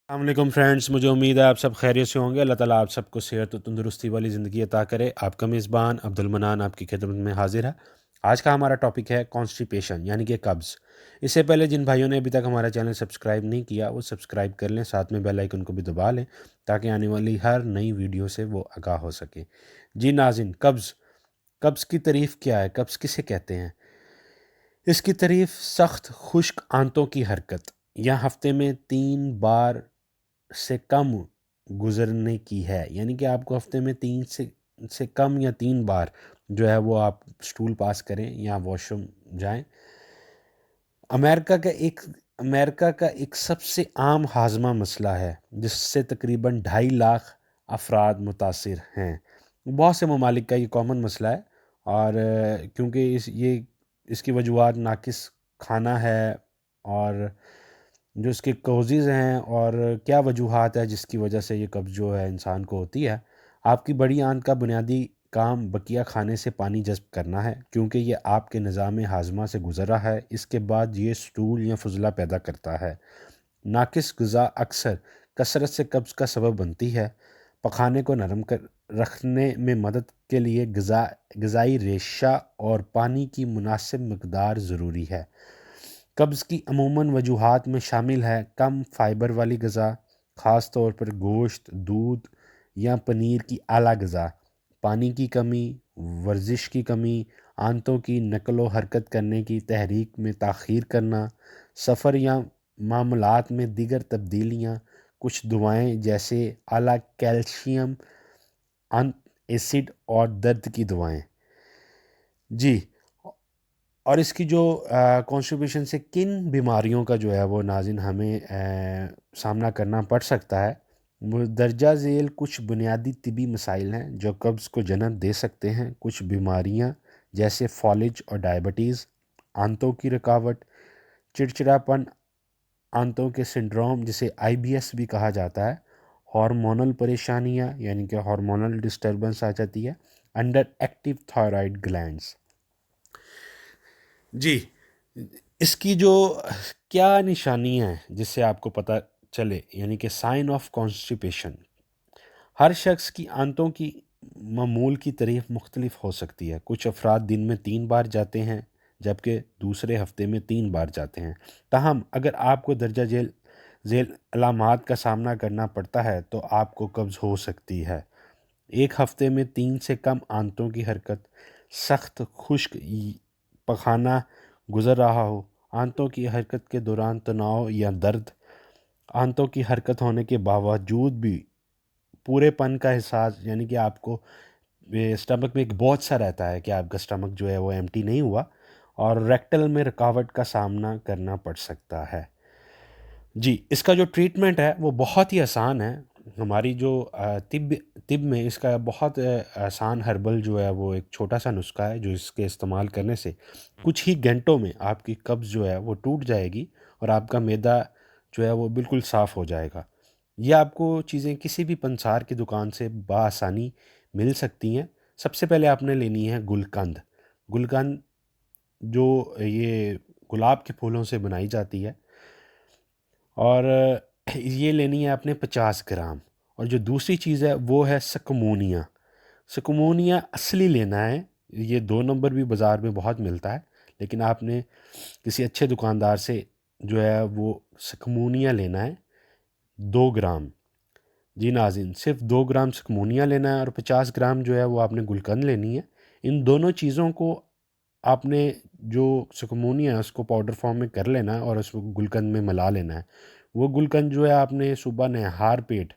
السلام علیکم فرینڈس، مجھے امید ہے آپ سب خیریت سے ہوں گے۔ اللہ تعالیٰ آپ سب کو صحت و تندرستی والی زندگی عطا کرے۔ آپ کا میزبان عبد المنان آپ کی خدمت میں حاضر ہے۔ آج کا ہمارا ٹاپک ہے کانسٹیپیشن یعنی کہ قبض۔ اس سے پہلے جن بھائیوں نے ابھی تک ہمارا چینل سبسکرائب نہیں کیا وہ سبسکرائب کر لیں، ساتھ میں بیل آئیکن کو بھی دبا لیں تاکہ آنے والی ہر نئی ویڈیو سے وہ آگاہ ہو سکے۔ جی ناظرین، قبض کی تعریف کیا ہے؟ قبض کسے کہتے ہیں؟ اس کی تعریف سخت خشک آنتوں کی حرکت یا ہفتے میں 3 بار سے کم گزرنے کی ہے، یعنی کہ آپ کو ہفتے میں 3 سے کم یا 3 بار جو ہے وہ آپ سٹول پاس کریں یا واش روم جائیں۔ امریکہ کا ایک سب سے عام ہاضمہ مسئلہ ہے جس سے تقریباً 2.5 لاکھ افراد متاثر ہیں۔ بہت سے ممالک کا یہ کامن مسئلہ ہے، اور کیونکہ اس کی وجوہات ناقص کھانا ہے، اور جو اس کے کوزز ہیں، اور کیا وجوہات ہے جس کی وجہ سے یہ قبض جو ہے انسان کو ہوتی ہے۔ آپ کی بڑی آنت کا بنیادی کام بقیہ کھانے سے پانی جذب کرنا ہے، کیونکہ یہ آپ کے نظام ہاضمہ سے گزر رہا ہے۔ اس کے بعد یہ سٹول یا فضلہ پیدا کرتا ہے۔ ناقص غذا اکثر کثرت سے قبض کا سبب بنتی ہے۔ پخانے کو نرم رکھنے میں مدد کے لیے غذائی ریشہ اور پانی کی مناسب مقدار ضروری ہے۔ قبض کی عموماً وجوہات میں شامل ہے کم فائبر والی غذا، خاص طور پر گوشت، دودھ یا پنیر کی اعلیٰ غذا، پانی کی کمی، ورزش کی کمی، آنتوں کی نقل و حرکت کرنے کی تحریک میں تاخیر کرنا، سفر یا معاملات میں دیگر تبدیلیاں، کچھ دوائیں جیسے اعلیٰ کیلشیم ایسڈ اور درد کی دوائیں۔ جی، اور اس کی جو کانسٹیپیشن سے کن بیماریوں کا جو ہے وہ ناظرین ہمیں سامنا کرنا پڑ سکتا ہے۔ درجہ ذیل کچھ بنیادی طبی مسائل ہیں جو قبض کو جنم دے سکتے ہیں۔ کچھ بیماریاں جیسے فالج اور ڈائبٹیز، آنتوں کی رکاوٹ، چڑچڑاپن، آنتوں کے سنڈروم جسے IBS بھی کہا جاتا ہے، ہارمونل پریشانیاں یعنی کہ ہارمونل ڈسٹربنس آ جاتی ہے، انڈر ایکٹیو تھائرائیڈ گلینڈز۔ جی، اس کی جو کیا نشانی ہے جس سے آپ کو پتہ چلے، یعنی کہ سائن آف کانسٹیپیشن۔ ہر شخص کی آنتوں کی معمول کی تعریف مختلف ہو سکتی ہے۔ کچھ افراد دن میں 3 بار جاتے ہیں جبکہ دوسرے ہفتے میں 3 بار جاتے ہیں۔ تاہم اگر آپ کو درجہ ذیل علامات کا سامنا کرنا پڑتا ہے تو آپ کو قبض ہو سکتی ہے۔ ایک ہفتے میں 3 سے کم آنتوں کی حرکت، سخت خشک پخانہ گزر رہا ہو، آنتوں کی حرکت کے دوران تناؤ یا درد، آنتوں کی حرکت ہونے کے باوجود بھی پورے پن کا احساس، یعنی کہ آپ کو اسٹمک میں ایک بوجھ سا رہتا ہے کہ آپ کا اسٹمک جو ہے وہ ایمٹی نہیں ہوا، اور ریکٹل میں رکاوٹ کا سامنا کرنا پڑ سکتا ہے۔ جی، اس کا جو ٹریٹمنٹ ہے وہ بہت ہی آسان ہے۔ ہماری جو طب میں اس کا بہت آسان ہربل جو ہے وہ ایک چھوٹا سا نسخہ ہے جو اس کے استعمال کرنے سے کچھ ہی گھنٹوں میں آپ کی قبض جو ہے وہ ٹوٹ جائے گی، اور آپ کا معدہ جو ہے وہ بالکل صاف ہو جائے گا۔ یہ آپ کو چیزیں کسی بھی پنسار کی دکان سے بآسانی مل سکتی ہیں۔ سب سے پہلے آپ نے لینی ہے گلقند جو یہ گلاب کے پھولوں سے بنائی جاتی ہے، اور یہ لینی ہے آپ نے 50 گرام۔ اور جو دوسری چیز ہے وہ ہے سکمونیا اصلی لینا ہے۔ یہ 2 نمبر بھی بازار میں بہت ملتا ہے، لیکن آپ نے کسی اچھے دکاندار سے جو ہے وہ سکمونیا لینا ہے 2 گرام۔ جی ناظرین، صرف 2 گرام سکمونیا لینا ہے، اور 50 گرام جو ہے وہ آپ نے گلقند لینی ہے۔ ان دونوں چیزوں کو آپ نے جو سکمونیا ہے اس کو پاؤڈر فارم میں کر لینا ہے اور اس کو گلقند میں ملا لینا ہے۔ وہ گلقند جو ہے آپ نے صبح نہار پیٹ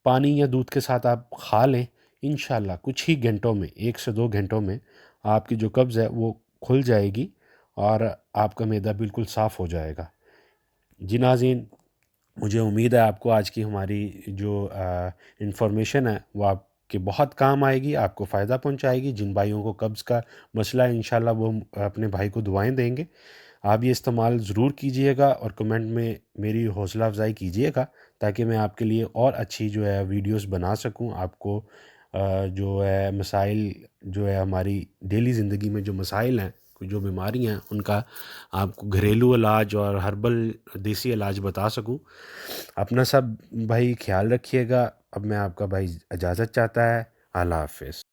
پانی یا دودھ کے ساتھ آپ کھا لیں، انشاءاللہ کچھ ہی گھنٹوں میں، 1 سے 2 گھنٹوں میں آپ کی جو قبض ہے وہ کھل جائے گی اور آپ کا معدہ بالکل صاف ہو جائے گا۔ جی ناظرین، مجھے امید ہے آپ کو آج کی ہماری جو انفارمیشن ہے وہ آپ کے بہت کام آئے گی، آپ کو فائدہ پہنچائے گی۔ جن بھائیوں کو قبض کا مسئلہ ہے انشاءاللہ وہ اپنے بھائی کو دعائیں دیں گے۔ آپ یہ استعمال ضرور کیجئے گا اور کمنٹ میں میری حوصلہ افزائی کیجئے گا تاکہ میں آپ کے لیے اور اچھی جو ہے ویڈیوز بنا سکوں۔ آپ کو جو ہے مسائل جو ہے ہماری ڈیلی زندگی میں جو مسائل ہیں جو بیماری ہیں ان کا آپ کو گھریلو علاج اور ہربل دیسی علاج بتا سکوں۔ اپنا سب بھائی خیال رکھیے گا۔ اب میں آپ کا بھائی اجازت چاہتا ہے۔ اللہ حافظ۔